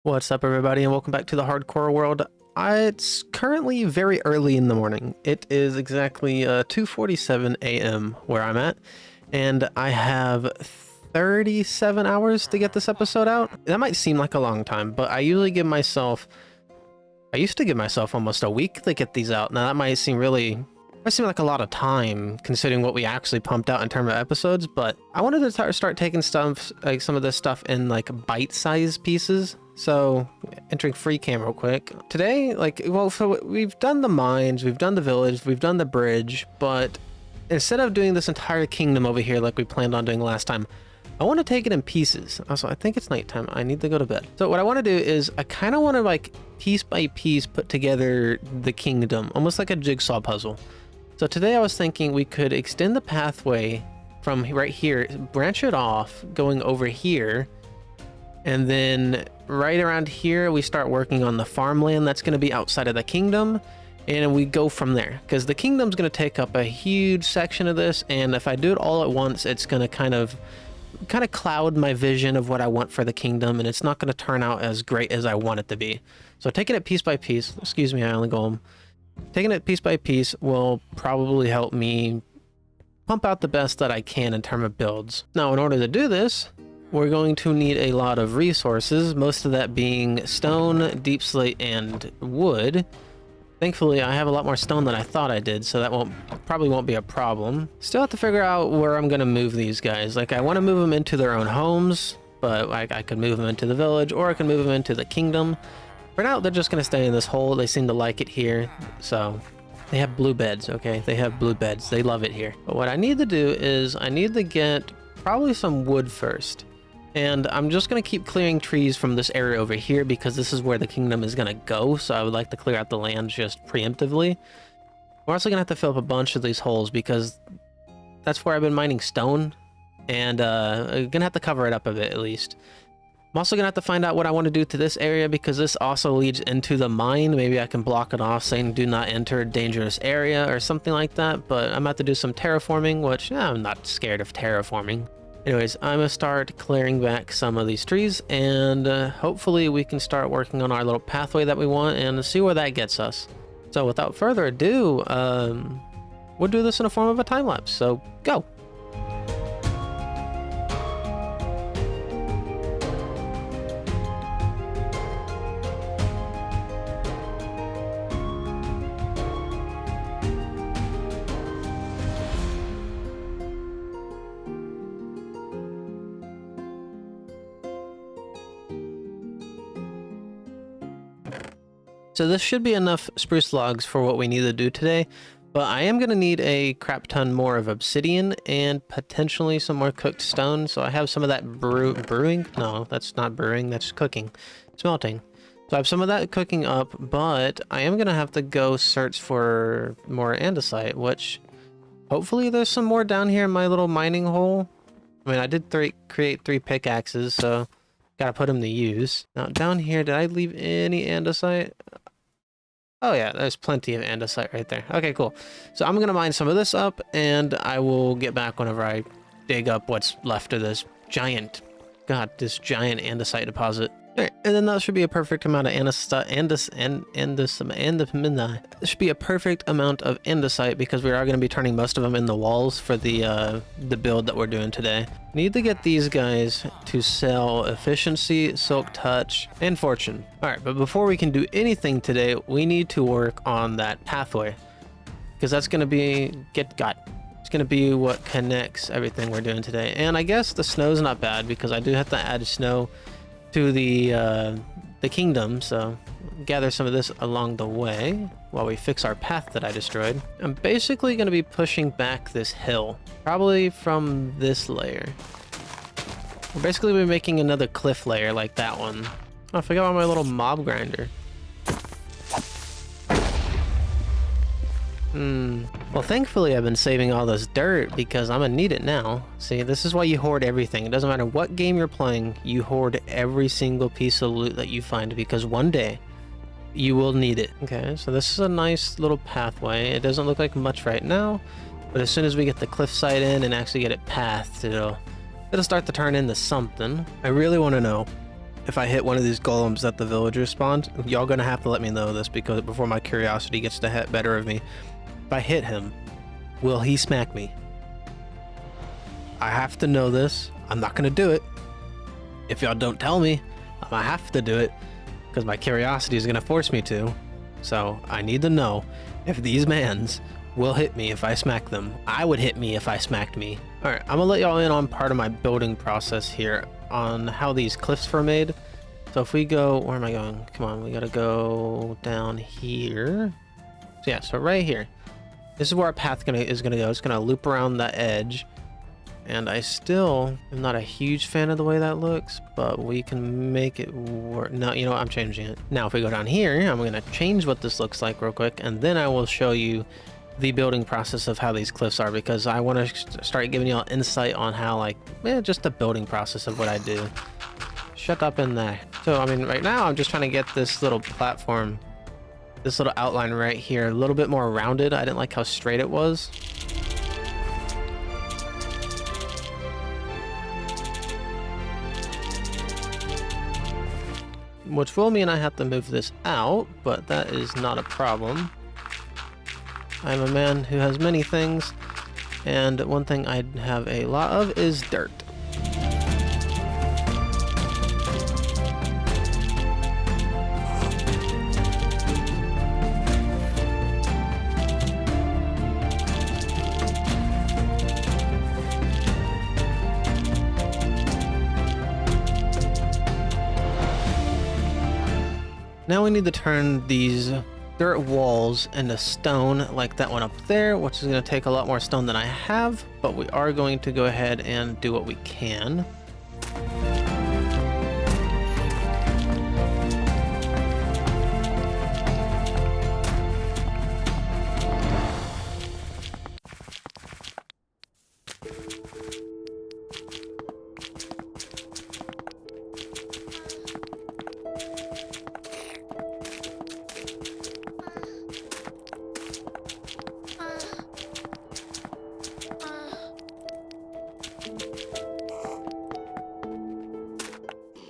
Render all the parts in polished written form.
What's up, everybody, and welcome back to the hardcore world. It's currently very early in the morning. It is exactly 2:47 a.m. where I'm at, and I have 37 hours to get this episode out. That might seem like a long time, but I used to give myself almost a week to get these out. Now that might seem like a lot of time considering what we actually pumped out in terms of episodes, but I wanted to start taking stuff, like some of this stuff in like bite-sized pieces. So entering free cam real quick. Today, so we've done the mines, we've done the village, we've done the bridge, but instead of doing this entire kingdom over here like we planned on doing last time, I want to take it in pieces. Also, I think it's nighttime. I need to go to bed. So what I want to do is I kind of want to like piece by piece put together the kingdom, almost like a jigsaw puzzle. So today I was thinking we could extend the pathway from right here, branch it off, going over here, and then right around here we start working on the farmland that's going to be outside of the kingdom, and we go from there, because the kingdom's going to take up a huge section of this, and if I do it all at once, it's going to kind of cloud my vision of what I want for the kingdom, and it's not going to turn out as great as I want it to be. So taking it piece by piece, excuse me, I only go home. Taking it piece by piece will probably help me pump out the best that I can in terms of builds. Now, in order to do this, we're going to need a lot of resources, most of that being stone, deep slate, and wood. Thankfully, I have a lot more stone than I thought I did, so that probably won't be a problem. Still have to figure out where I'm going to move these guys. Like, I want to move them into their own homes, but I could move them into the village, or I can move them into the kingdom. For now, they're just going to stay in this hole. They seem to like it here, so they have blue beds, okay? They have blue beds. They love it here. But what I need to do is I need to get probably some wood first. And I'm just going to keep clearing trees from this area over here because this is where the kingdom is going to go. So I would like to clear out the land just preemptively. We're also going to have to fill up a bunch of these holes because that's where I've been mining stone. And I'm going to have to cover it up a bit at least. I'm also going to have to find out what I want to do to this area because this also leads into the mine. Maybe I can block it off saying do not enter dangerous area or something like that. But I'm going to have to do some terraforming, which I'm not scared of terraforming. Anyways, I'm going to start clearing back some of these trees, and hopefully we can start working on our little pathway that we want and see where that gets us. So without further ado, we'll do this in a form of a time lapse, so go! So this should be enough spruce logs for what we need to do today, but I am going to need a crap ton more of obsidian and potentially some more cooked stone. So I have some of that brewing. No, that's not brewing, that's cooking. Smelting. So I have some of that cooking up, but I am going to have to go search for more andesite, which hopefully there's some more down here in my little mining hole. I mean, I did create 3 pickaxes, so gotta put them to use. Now down here, did I leave any andesite? Oh yeah, there's plenty of andesite right there. Okay, cool. So I'm gonna mine some of this up, and I will get back whenever I dig up what's left of this giant andesite deposit. All right, and then that should be a perfect amount of This should be a perfect amount of andesite because we are going to be turning most of them in the walls for the build that we're doing today. Need to get these guys to sell efficiency, silk touch, and fortune. All right, but before we can do anything today, we need to work on that pathway because that's going to be It's going to be what connects everything we're doing today. And I guess the snow's not bad because I do have to add snow to the kingdom, so gather some of this along the way while we fix our path that I destroyed. I'm basically going to be pushing back this hill, probably from this layer. We're basically be making another cliff layer like that one. Oh, I forgot about my little mob grinder. Well, thankfully I've been saving all this dirt because I'm gonna need it now. See, this is why you hoard everything. It doesn't matter what game you're playing, you hoard every single piece of loot that you find because one day you will need it. Okay, so this is a nice little pathway. It doesn't look like much right now, but as soon as we get the cliffside in and actually get it pathed, it'll start to turn into something. I really want to know if I hit one of these golems that the villagers spawned, y'all gonna have to let me know this because before my curiosity gets the better of me. If I hit him, will he smack me? I have to know this. I'm not gonna do it. If y'all don't tell me, I'm gonna have to do it because my curiosity is gonna force me to. So I need to know if these mans will hit me if I smack them. I would hit me if I smacked me. All right, I'm gonna let y'all in on part of my building process here on how these cliffs were made. So if we go, where am I going? Come on, we gotta go down here. So yeah, so right here. This is where our path is gonna go. It's gonna loop around the edge. And I still am not a huge fan of the way that looks, but we can make it work. No, you know what? I'm changing it. Now, if we go down here, I'm gonna change what this looks like real quick, and then I will show you the building process of how these cliffs are, because I want to start giving y'all insight on how, like, just the building process of what I do. Shut up in there. So, I mean, right now, I'm just trying to get this little platform, this little outline right here, a little bit more rounded. I didn't like how straight it was. Which will mean I have to move this out, but that is not a problem. I'm a man who has many things, and one thing I have a lot of is dirt. Now we need to turn these dirt walls into stone like that one up there, which is going to take a lot more stone than I have, but we are going to go ahead and do what we can.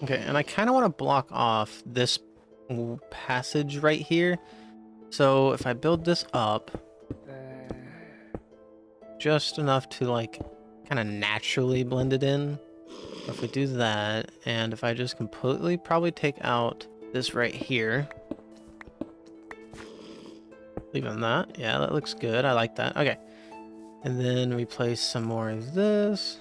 Okay, and I kind of want to block off this passage right here. So if I build this up just enough to like kind of naturally blend it in. If we do that, and if I just completely probably take out this right here. Leaving that. Yeah, that looks good. I like that. Okay. And then replace some more of this.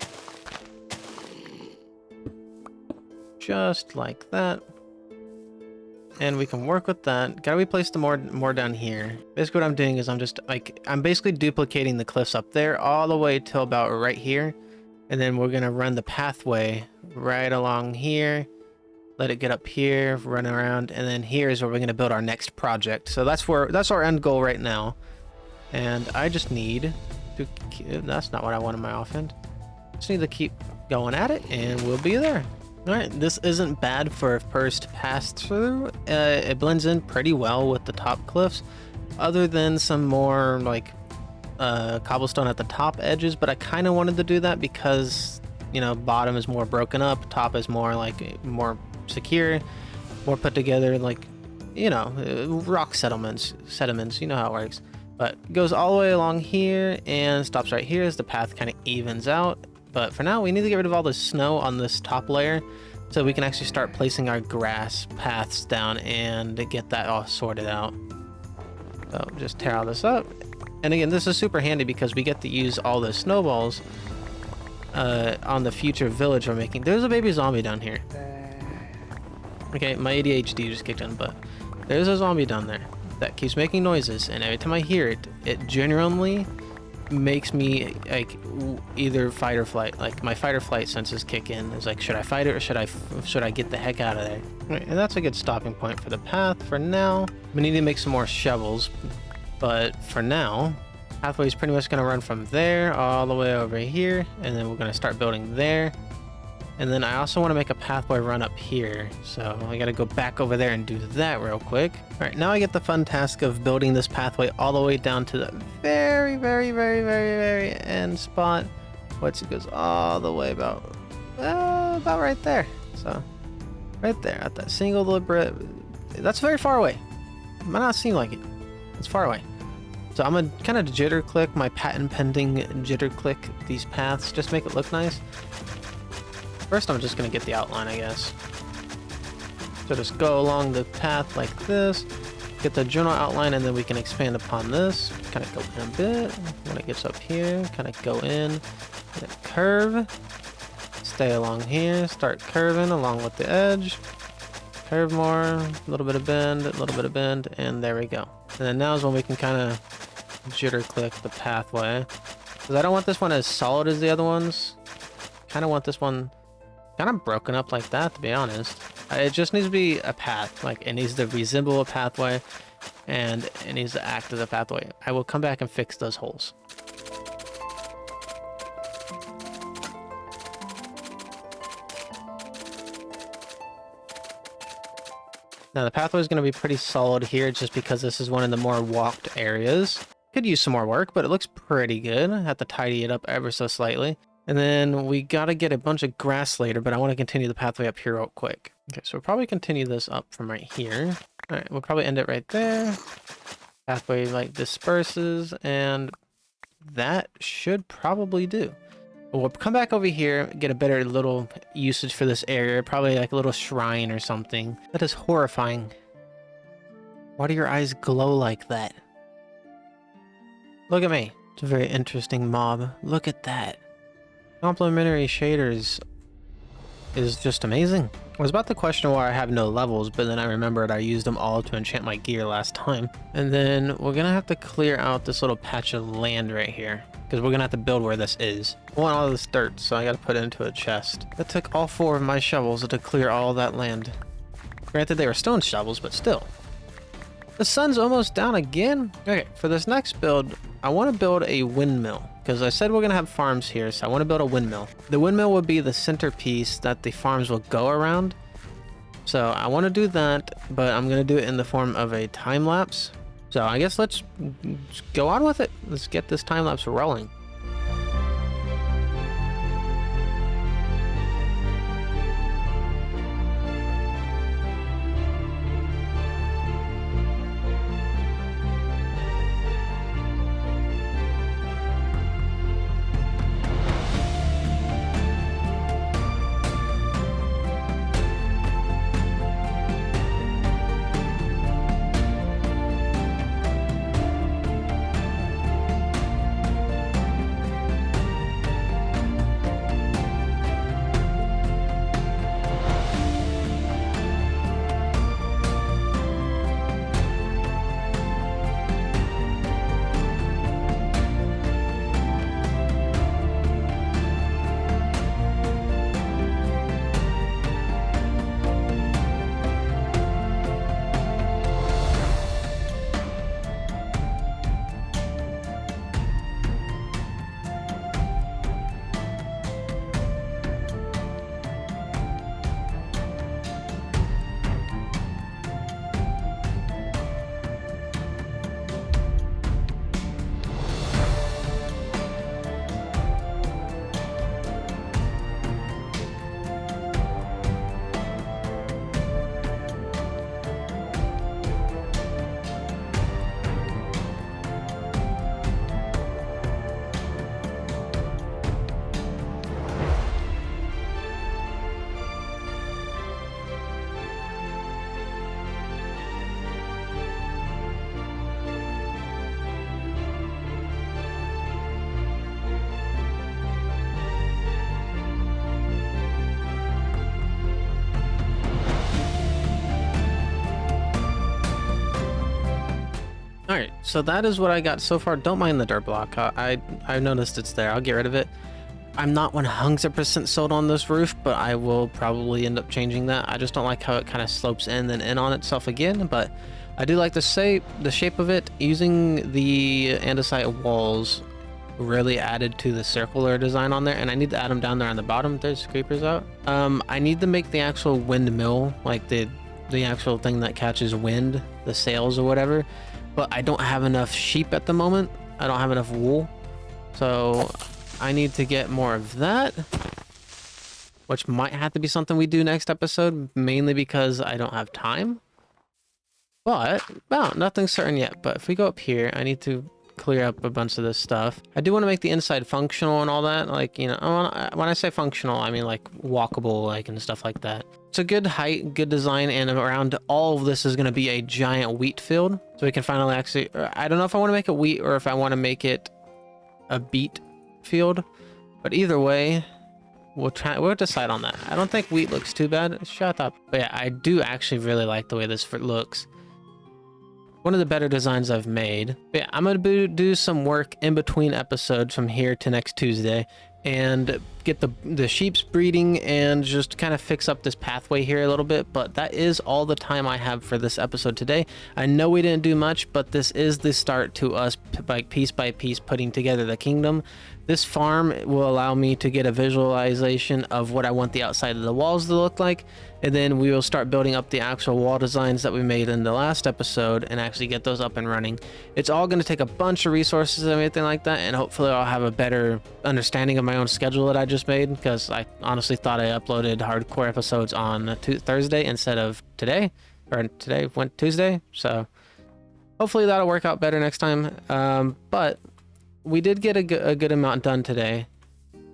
Just like that. And we can work with that. Gotta replace the more down here. Basically what I'm doing is I'm basically duplicating the cliffs up there all the way till about right here. And then we're gonna run the pathway right along here. Let it get up here, run around, and then here is where we're gonna build our next project. So that's our end goal right now. And I just need to, that's not what I want in my offhand. Just need to keep going at it and we'll be there. Alright, this isn't bad for a first pass through. It blends in pretty well with the top cliffs, other than some more like cobblestone at the top edges, but I kind of wanted to do that because, you know, bottom is more broken up, top is more like more secure, more put together, like, you know, rock sediments, you know how it works. But it goes all the way along here and stops right here as the path kind of evens out. But for now, we need to get rid of all the snow on this top layer so we can actually start placing our grass paths down and get that all sorted out. So just tear all this up. And again, this is super handy because we get to use all the snowballs on the future village we're making. There's a baby zombie down here. Okay, my ADHD just kicked in, but there's a zombie down there that keeps making noises, and every time I hear it, it genuinely makes me like either fight or flight. Like my fight or flight senses kick in. It's like, should I fight it or should I get the heck out of there? Right, and that's a good stopping point for the path. For now, we need to make some more shovels, but for now, pathway is pretty much going to run from there all the way over here, and then we're going to start building there. And then I also want to make a pathway run up here, so I got to go back over there and do that real quick. All right, now I get the fun task of building this pathway all the way down to the very, very, very, very, very end spot, which goes all the way about right there. So Right there at that single deliberate. That's very far away. It might not seem like it. It's far away. So I'm gonna kind of jitter click my patent pending jitter click these paths, just make it look nice. First, I'm just gonna get the outline, I guess. So just go along the path like this, get the general outline, and then we can expand upon this. Kind of go in a bit. When it gets up here, kind of go in, and curve. Stay along here, start curving along with the edge. Curve more, a little bit of bend, a little bit of bend, and there we go. And then now is when we can kind of jitter click the pathway. Because I don't want this one as solid as the other ones. Kind of want this one kind of broken up like that, to be honest. It just needs to be a path. Like, it needs to resemble a pathway, and it needs to act as a pathway. I will come back and fix those holes. Now the pathway is going to be pretty solid here just because this is one of the more walked areas. Could use some more work, but it looks pretty good. I have to tidy it up ever so slightly. And then we got to get a bunch of grass later, but I want to continue the pathway up here real quick. Okay, so we'll probably continue this up from right here. All right, we'll probably end it right there. Pathway like disperses, and that should probably do. We'll come back over here, get a better little usage for this area, probably like a little shrine or something. That is horrifying. Why do your eyes glow like that? Look at me. It's a very interesting mob. Look at that. Complementary shaders is just amazing. I was about to question why I have no levels, but then I remembered I used them all to enchant my gear last time. And then we're gonna have to clear out this little patch of land right here, because we're gonna have to build where this is. I want all this dirt, so I gotta put it into a chest. That took all 4 of my shovels to clear all that land. Granted, they were stone shovels, but still. The sun's almost down again. Okay, for this next build, I want to build a windmill, because I said we're gonna have farms here, so I want to build a windmill. The windmill would be the centerpiece that the farms will go around. So I want to do that, but I'm gonna do it in the form of a time lapse. So I guess let's go on with it. Let's get this time lapse rolling. Alright, so that is what I got so far. Don't mind the dirt block. I noticed it's there. I'll get rid of it. I'm not 100% sold on this roof, but I will probably end up changing that. I just don't like how it kind of slopes in and in on itself again, but I do like the shape of it. Using the andesite walls really added to the circular design on there, and I need to add them down there on the bottom. There's creepers out. I need to make the actual windmill, like the actual thing that catches wind, the sails or whatever, but I don't have enough sheep at the moment. I don't have enough wool, so I need to get more of that. which might have to be something we do next episode, mainly because I don't have time. But, well, nothing's certain yet. But if we go up here, I need to clear up a bunch of this stuff. I do want to make the inside functional and all that. Like, you know, when I say functional, I mean like walkable, like, and stuff like that. It's a good height, good design, and around all of this is going to be a giant wheat field. So we can finally actually, I don't know if I want to make it wheat or if I want to make it a beet field. But either way, we'll decide on that. I don't think wheat looks too bad. Shut up. But yeah, I do actually really like the way this looks. One of the better designs I've made. But yeah, I'm going to do some work in between episodes from here to next Tuesday and get the sheep's breeding and just kind of fix up this pathway here a little bit. But that is all the time I have for this episode today. I know we didn't do much, but this is the start to us, like, piece by piece putting together the kingdom. This farm will allow me to get a visualization of what I want the outside of the walls to look like, and then we will start building up the actual wall designs that we made in the last episode and actually get those up and running. It's all going to take a bunch of resources and everything like that, and hopefully I'll have a better understanding of my own schedule that I just made, because I honestly thought I uploaded hardcore episodes on Thursday instead of today, or today went Tuesday, so hopefully that'll work out better next time. But we did get a good amount done today.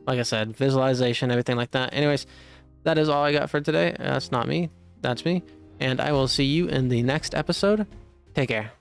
Like I said, visualization, everything like that. Anyways, that is all I got for today. That's not me. That's me. And I will see you in the next episode. Take care.